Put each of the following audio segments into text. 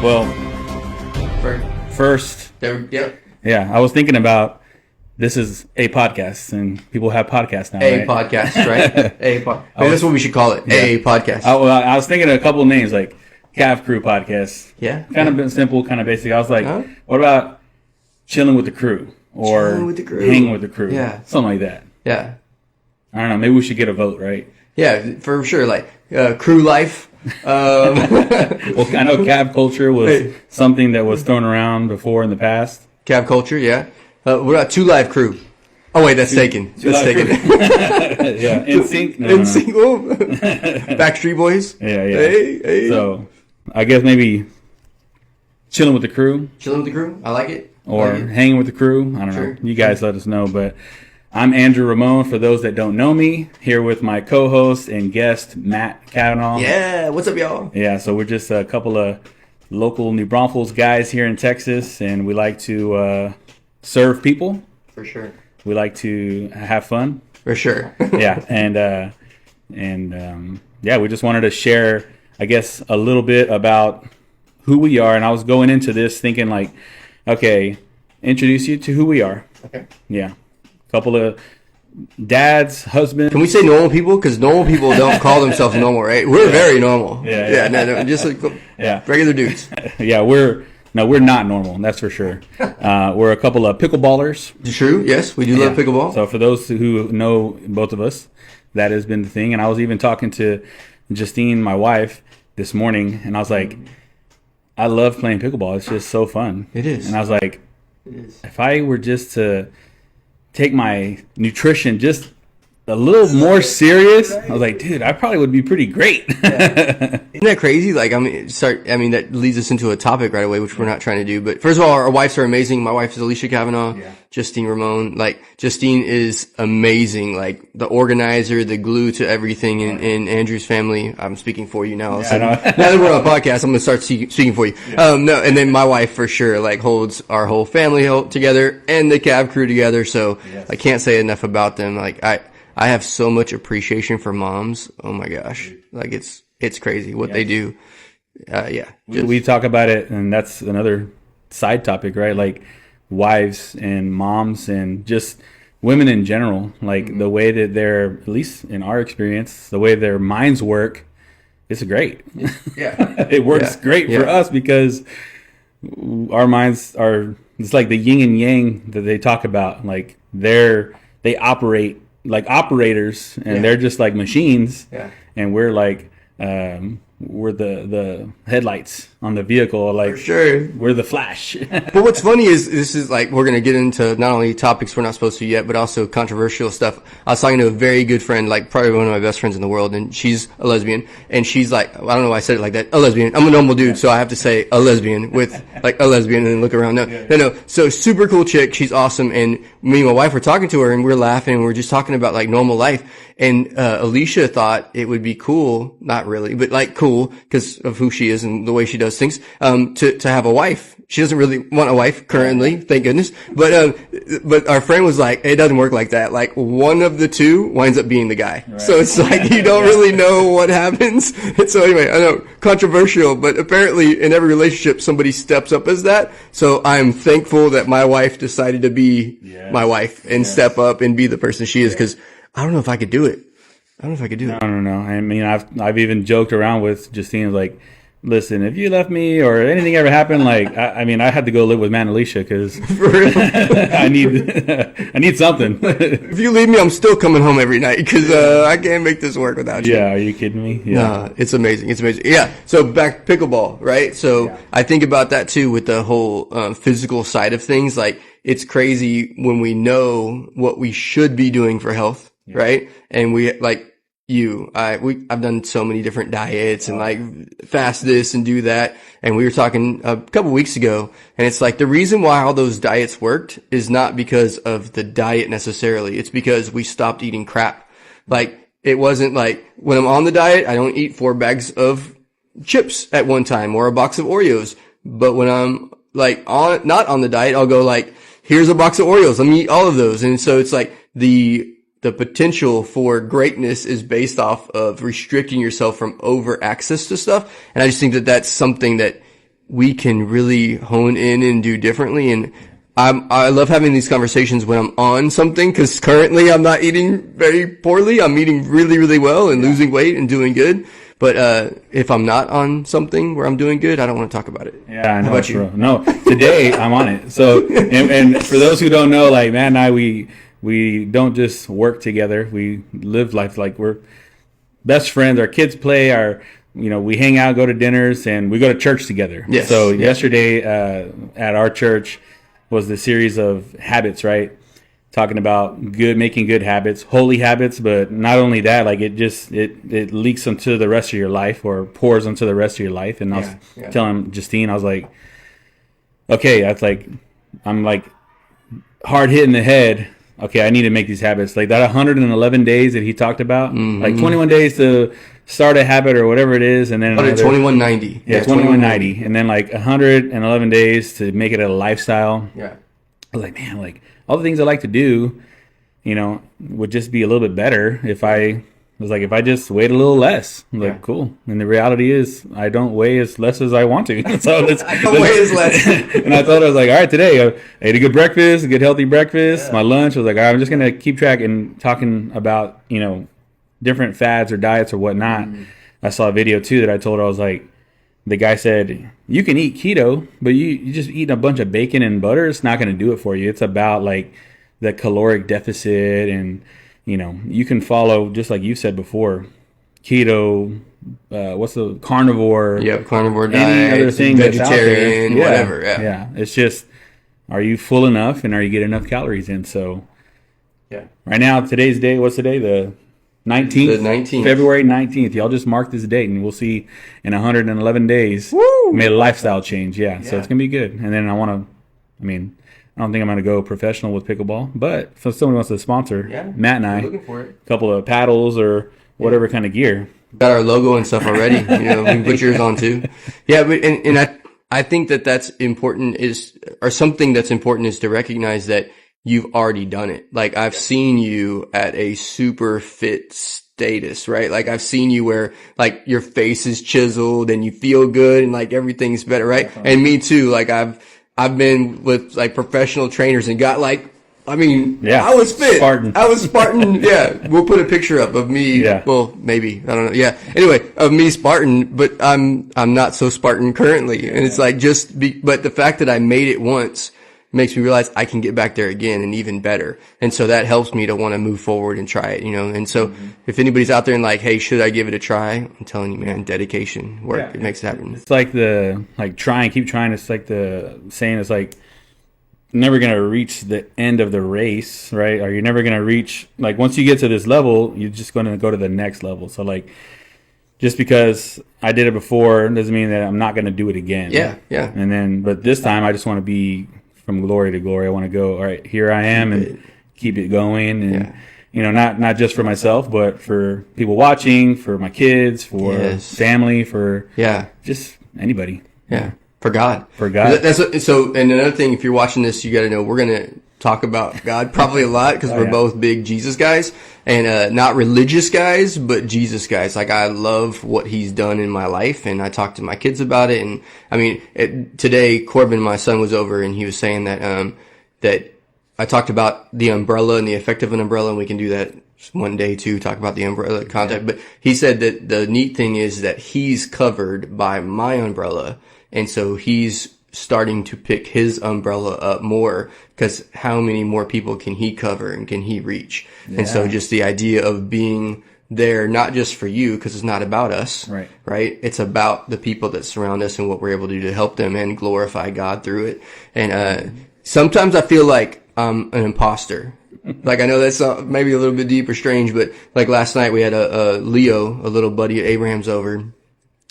Well, first, yeah, I was thinking about this is a podcast, and people have podcasts now. Podcast, right? That's what we should call it. Yeah. A podcast. I was thinking of a couple of names like Cav Crew podcast. Yeah, kind of simple, kind of basic. I was like, what about chilling with the crew or hanging with the crew? Yeah, something like that. Yeah, I don't know. Maybe we should get a vote, right? Yeah, for sure. Like crew life. Well, I know Cav culture was something that was thrown around before in the past. Cav culture, yeah. What about Two Live Crew? Oh wait, that's taken. That's taken. Yeah, NSYNC. NSYNC. Backstreet Boys. Yeah. Hey. So, I guess maybe chilling with the crew. Chilling with the crew. I like it. Or hanging with the crew. I don't know. You guys let us know. But I'm Andrew Ramon. For those that don't know me, here with my co-host and guest Matt Kavanaugh. Yeah. What's up, y'all? Yeah. So we're just a couple of local New Braunfels guys here in Texas, and we like to serve people. For sure. We like to have fun. For sure. Yeah, and we just wanted to share, I guess, a little bit about who we are. And I was going into this thinking like, okay, introduce you to who we are. Okay. Yeah, a couple of dads, husbands. Can we say normal people? Because normal people don't call themselves normal, right? We're very normal. Yeah. No, just like regular dudes. Yeah, we're not normal. That's for sure. We're a couple of pickleballers. True. Yes, we do love pickleball. So for those who know both of us, that has been the thing. And I was even talking to Justine, my wife, this morning, and I was like, I love playing pickleball. It's just so fun. It is. And I was like, if I were just to take my nutrition just a little more serious, I was like, dude, I probably would be pretty great. Yeah. Isn't that crazy? Like, that leads us into a topic right away, which we're not trying to do. But first of all, our wives are amazing. My wife is Alicia Kavanaugh, Justine Ramon. Like, Justine is amazing. Like, the organizer, the glue to everything in Andrew's family. I'm speaking for you now. So now that we're on a podcast, I'm going to start speaking for you. Yeah. And then my wife for sure, like, holds our whole family together and the Cav Crew together. So I can't say enough about them. Like, I have so much appreciation for moms. Oh my gosh. Like it's crazy what they do. We talk about it, and that's another side topic, right? Like wives and moms and just women in general, like the way that they're, at least in our experience, the way their minds work, it's great. Yeah. It works great for us because our minds are, it's like the yin and yang that they talk about. Like they operate like operators, and they're just like machines, and we're like we're the headlights on the vehicle, like for sure we're the flash. But what's funny is this is like we're gonna get into not only topics we're not supposed to yet, but also controversial stuff. I was talking to a very good friend, like probably one of my best friends in the world, and she's a lesbian, and she's like, I don't know why I said it like that, a lesbian. I'm a normal dude, so I have to say a lesbian with like a lesbian and then look around. No. So super cool chick, she's awesome, and me and my wife were talking to her, and we're laughing, and we're just talking about like normal life. And Alicia thought it would be cool, not really, but like cool because of who she is and the way she does things, to have a wife. She doesn't really want a wife currently, thank goodness. But our friend was like, it doesn't work like that. Like one of the two winds up being the guy. Right. So it's like you don't really know what happens. And so anyway, I know, controversial, but apparently in every relationship somebody steps up as that. So I'm thankful that my wife decided to be my wife and step up and be the person she is, because I don't know if I could do it. I don't know. I mean, I've even joked around with Justine, like, listen, if you left me or anything ever happened, like, I mean, I had to go live with Matt and Alicia because I need something. If you leave me, I'm still coming home every night because I can't make this work without you. Yeah, are you kidding me? Yeah, nah, it's amazing. Yeah. So back to pickleball, right? So I think about that too with the whole physical side of things. Like, it's crazy when we know what we should be doing for health. Right. And I've done so many different diets and like fast this and do that. And we were talking a couple weeks ago, and it's like the reason why all those diets worked is not because of the diet necessarily. It's because we stopped eating crap. Like it wasn't like when I'm on the diet, I don't eat 4 bags of chips at one time or a box of Oreos. But when I'm like not on the diet, I'll go like, here's a box of Oreos. Let me eat all of those. And so it's like the potential for greatness is based off of restricting yourself from over access to stuff. And I just think that that's something that we can really hone in and do differently. And I love having these conversations when I'm on something, because currently I'm not eating very poorly. I'm eating really, really well and losing weight and doing good. But if I'm not on something where I'm doing good, I don't want to talk about it. Yeah, I know. How about you? No, today I'm on it. So, and for those who don't know, like Matt and I, we don't just work together. We live life like we're best friends. Our kids play. We hang out, go to dinners, and we go to church together. Yes. So yesterday at our church was the series of habits, right? Talking about making good habits, holy habits, but not only that, like it leaks into the rest of your life, or pours into the rest of your life. And I was telling Justine, I was like, okay, I'm like hard hit in the head. Okay, I need to make these habits. Like that 111 days that he talked about, like 21 days to start a habit or whatever it is, and then 2190. Yeah, 2190, and then like 111 days to make it a lifestyle. Yeah. I was like, man, like all the things I like to do, would just be a little bit better if I just weighed a little less. I'm like, cool. And the reality is, I don't weigh as less as I want to. So I don't weigh as less. And I thought, I was like, all right, today I ate a good breakfast, a good healthy breakfast. Yeah. My lunch, I was like, all right, I'm just gonna keep track and talking about different fads or diets or whatnot. I saw a video too that I told her, I was like, the guy said, you can eat keto, but you just eating a bunch of bacon and butter, it's not going to do it for you. It's about like the caloric deficit, and you can follow, just like you said before, keto, what's the carnivore? Yeah, carnivore diet, any other thing vegetarian, whatever. Yeah. It's just, are you full enough and are you getting enough calories in? So right now, today's day, what's the day? The 19th, the 19th, February 19th. Y'all just mark this date, and we'll see in 111 days. Woo! Made a lifestyle change. Yeah, so it's gonna be good. And then I don't think I'm gonna go professional with pickleball, but if somebody wants to sponsor, Matt and I, looking for it. A couple of paddles or whatever kind of gear. Got our logo and stuff already. We can put yours on too. Yeah, but and I think that's important something that's important is to recognize that you've already done it. Like I've seen you at a super fit status, right? Like I've seen you where like your face is chiseled and you feel good and like everything's better, right? And me too. Like I've been with like professional trainers and got like, I was fit. Spartan. I was Spartan. Yeah. We'll put a picture up of me. Yeah. Well, maybe. I don't know. Yeah. Anyway, of me Spartan, but I'm not so Spartan currently. And it's like but the fact that I made it once makes me realize I can get back there again and even better. And so that helps me to want to move forward and try it, And so if anybody's out there and like, hey, should I give it a try? I'm telling you, man, dedication, work, it makes it happen. It's like keep trying. It's like the saying is like, never going to reach the end of the race, right? Or you're never going to reach, like once you get to this level, you're just going to go to the next level. So like, just because I did it before doesn't mean that I'm not going to do it again. Yeah. But this time I just want to be from glory to glory. I want to go, all right, here I am, and keep it going. And, not just for myself, but for people watching, for my kids, for family, for just anybody. Yeah. For God. And another thing, if you're watching this, you got to know we're going to talk about God probably a lot because we're both big Jesus guys, and not religious guys, but Jesus guys. Like I love what he's done in my life, and I talk to my kids about it. And today Corbin, my son, was over and he was saying that that I talked about the umbrella and the effect of an umbrella, and we can do that one day too, talk about the umbrella concept. But he said that the neat thing is that he's covered by my umbrella, and so he's starting to pick his umbrella up more, because how many more people can he cover and can he reach? And so just the idea of being there, not just for you, because it's not about us, right? It's about the people that surround us and what we're able to do to help them and glorify God through it. And sometimes I feel like I'm an imposter. Like I know that's maybe a little bit deep or strange, but like last night we had a Leo, a little buddy of Abraham's over,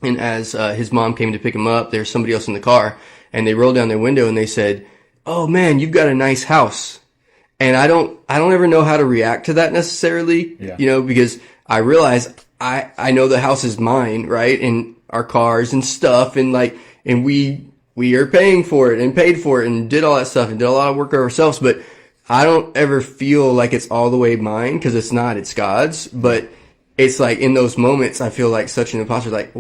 and as his mom came to pick him up, there's somebody else in the car. And they rolled down their window and they said, "Oh man, you've got a nice house." And I don't ever know how to react to that necessarily, because I realize I know the house is mine, right? And our cars and stuff, and we are paying for it and paid for it and did all that stuff and did a lot of work ourselves, but I don't ever feel like it's all the way mine, because it's not, it's God's. But it's like in those moments I feel like such an imposter, like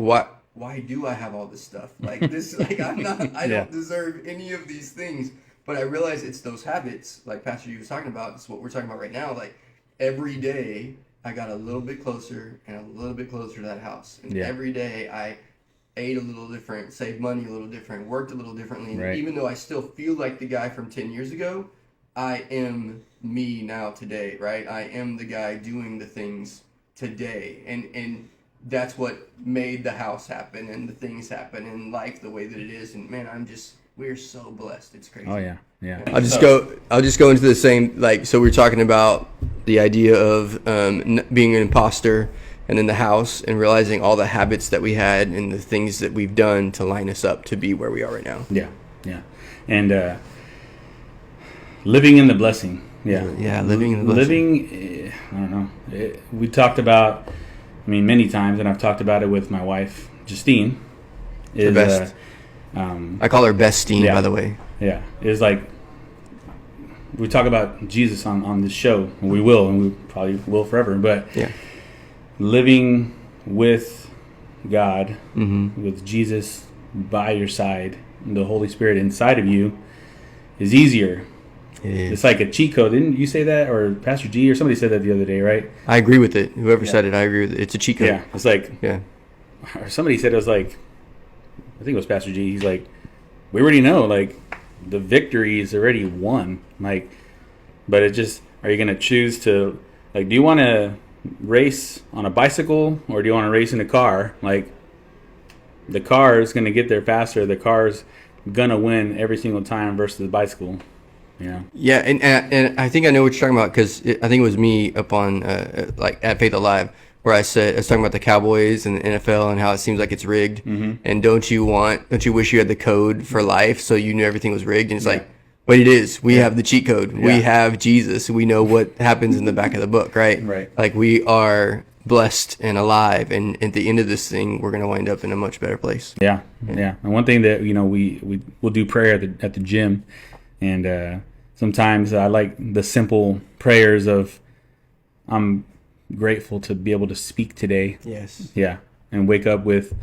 why do I have all this stuff? Like this, like I don't deserve any of these things. But I realize it's those habits, like Pastor you was talking about. It's what we're talking about right now. Like every day, I got a little bit closer and a little bit closer to that house. And every day, I ate a little different, saved money a little different, worked a little differently. And even though I still feel like the guy from 10 years ago, I am me now today, right? I am the guy doing the things today. And that's what made the house happen and the things happen and life the way that it is. And man, we're so blessed. It's crazy. Oh yeah. I'll just go into the same, like, so we're talking about the idea of being an imposter, and then the house, and realizing all the habits that we had and the things that we've done to line us up to be where we are right now. Yeah. And living in the blessing. Yeah, living in the blessing. I don't know. We talked about, many times, and I've talked about it with my wife, Justine. The best. I call her Bestine, by the way. Yeah, it's like we talk about Jesus on this show. And we will, and we probably will forever. But living with God, with Jesus by your side, and the Holy Spirit inside of you, is easier. It's like a cheat code. Didn't you say that, or Pastor G, or somebody said that the other day, right? I agree with it. Whoever said it, I agree with it. It's a cheat code. Yeah, it's like, or somebody said it was like, I think it was Pastor G. He's like, we already know, like, the victory is already won. Like, but it just, are you going to choose to, like, do you want to race on a bicycle, or do you want to race in a car? Like, the car is going to get there faster. The car's going to win every single time versus the bicycle. Yeah, and I think I know what you're talking about, because I think it was me up on like at Faith Alive, where I was talking about the Cowboys and the NFL and how it seems like it's rigged. And don't you wish you had the code for life so you knew everything was rigged? And it's like, but it is. We have the cheat code. We have Jesus. We know what happens in the back of the book, right? Right. Like, we are blessed and alive, and at the end of this thing, we're going to wind up in a much better place. Yeah. And one thing that we'll do prayer at the gym, and sometimes I like the simple prayers of, I'm grateful to be able to speak today. Yes. Yeah. And wake up with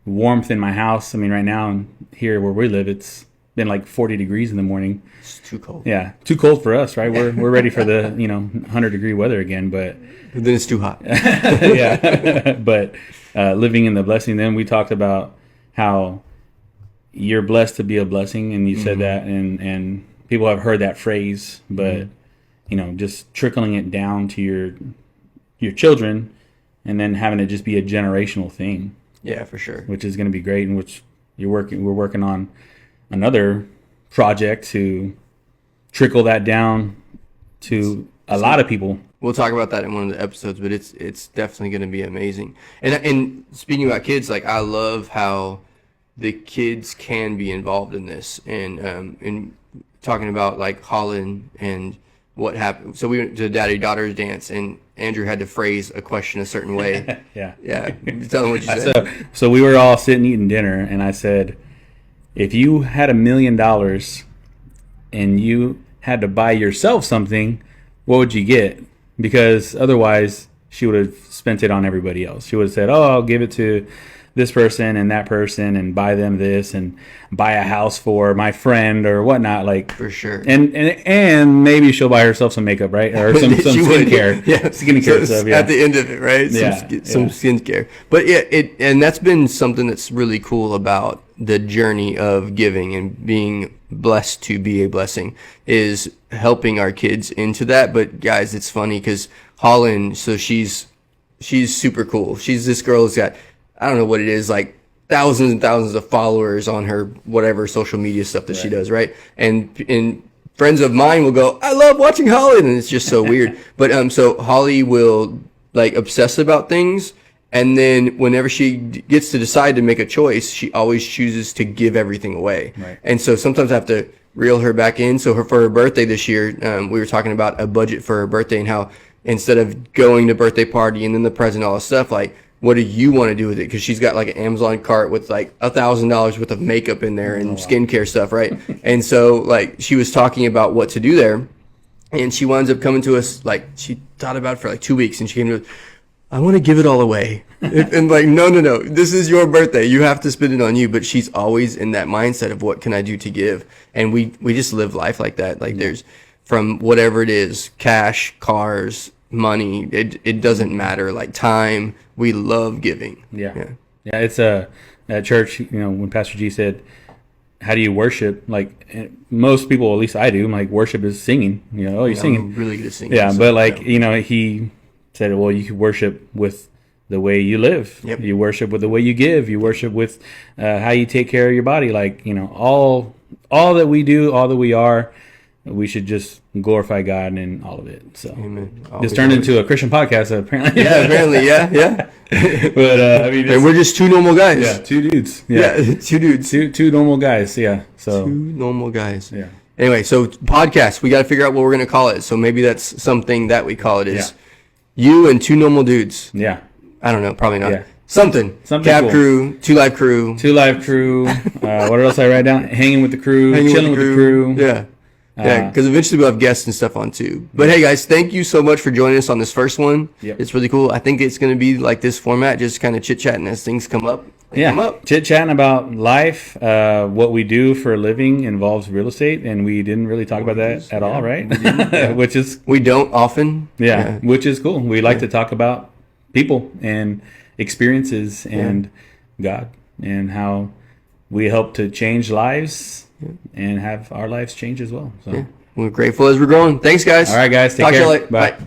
warmth in my house. Right now here where we live, it's been like 40 degrees in the morning. It's too cold. Yeah. Too cold for us, right? We're ready for the, 100-degree weather again, but then it's too hot. Yeah. But living in the blessing, then we talked about how you're blessed to be a blessing, and you said that, and people have heard that phrase, but just trickling it down to your children, and then having it just be a generational thing. Yeah, for sure. Which is going to be great, and which we're working on another project to trickle that down to a lot of people. We'll talk about that in one of the episodes, but it's definitely going to be amazing. And speaking about kids, like, I love how the kids can be involved in this, and in talking about, like, Holland and what happened. So we went to the daddy-daughter's dance, and Andrew had to phrase a question a certain way. Yeah. Tell them what you said. So we were all sitting eating dinner, and I said, if you had $1 million and you had to buy yourself something, what would you get? Because otherwise she would have spent it on everybody else. She would have said, oh, I'll give it to this person and that person and buy them this and buy a house for my friend or whatnot, like, for sure. And maybe she'll buy herself some makeup, right? Or some skincare. Skincare stuff. Yeah. At the end of it, right? Some skincare. But and that's been something that's really cool about the journey of giving and being blessed to be a blessing, is helping our kids into that. But guys, it's funny because Holland, so she's super cool. She's this girl who's got, I don't know what it is, like thousands and thousands of followers on her whatever social media stuff that she does, right? And friends of mine will go, I love watching Holly, and it's just so weird. But so Holly will like obsess about things, and then whenever she gets to decide to make a choice, she always chooses to give everything away. Right. And so sometimes I have to reel her back in. So for her birthday this year, we were talking about a budget for her birthday and how instead of going to birthday party and then the present, all this stuff, like, what do you want to do with it? Because she's got like an Amazon cart with like $1,000 worth of makeup in there and skincare stuff, right? And so like she was talking about what to do there, and she winds up coming to us, like she thought about it for like 2 weeks, and she came to us, I want to give it all away. And like, no, this is your birthday. You have to spend it on you. But she's always in that mindset of what can I do to give? And we just live life like that. Like there's from whatever it is, cash, cars, money, it doesn't matter. Like time, we love giving. Yeah. It's at church, when Pastor G said, how do you worship? Like most people, at least I do, like worship is singing. You're singing. I'm really good at singing. Yeah, so, but like, he said, well, you can worship with the way you live. Yep. You worship with the way you give. You worship with how you take care of your body. Like, all that we do, all that we are, we should just glorify God in all of it. So Amen. This turned into a Christian podcast, apparently. Yeah, apparently, yeah. But and we're just two normal guys. Yeah, two dudes. Yeah, two dudes. Two normal guys. Yeah. So two normal guys. Yeah. Anyway, so podcast, we got to figure out what we're going to call it. So maybe that's something that we call it is you and two normal dudes. Yeah. I don't know, probably not. Yeah. Something Cav cool. Crew, Two Live Crew. What else I write down? Hanging with the crew, chilling with the crew. Yeah. Yeah, because eventually we'll have guests and stuff on too. But hey, guys, thank you so much for joining us on this first one. Yep. It's really cool. I think it's going to be like this format, just kind of chit-chatting as things come up. Chit-chatting about life. What we do for a living involves real estate, and we didn't really talk about that at all, right? Which is... We don't often. Yeah, which is cool. We like to talk about people and experiences and God and how we help to change lives and have our lives change as well. So we're grateful as we're growing. Thanks, guys. All right, guys. Take care. Talk to you later. Bye. Bye.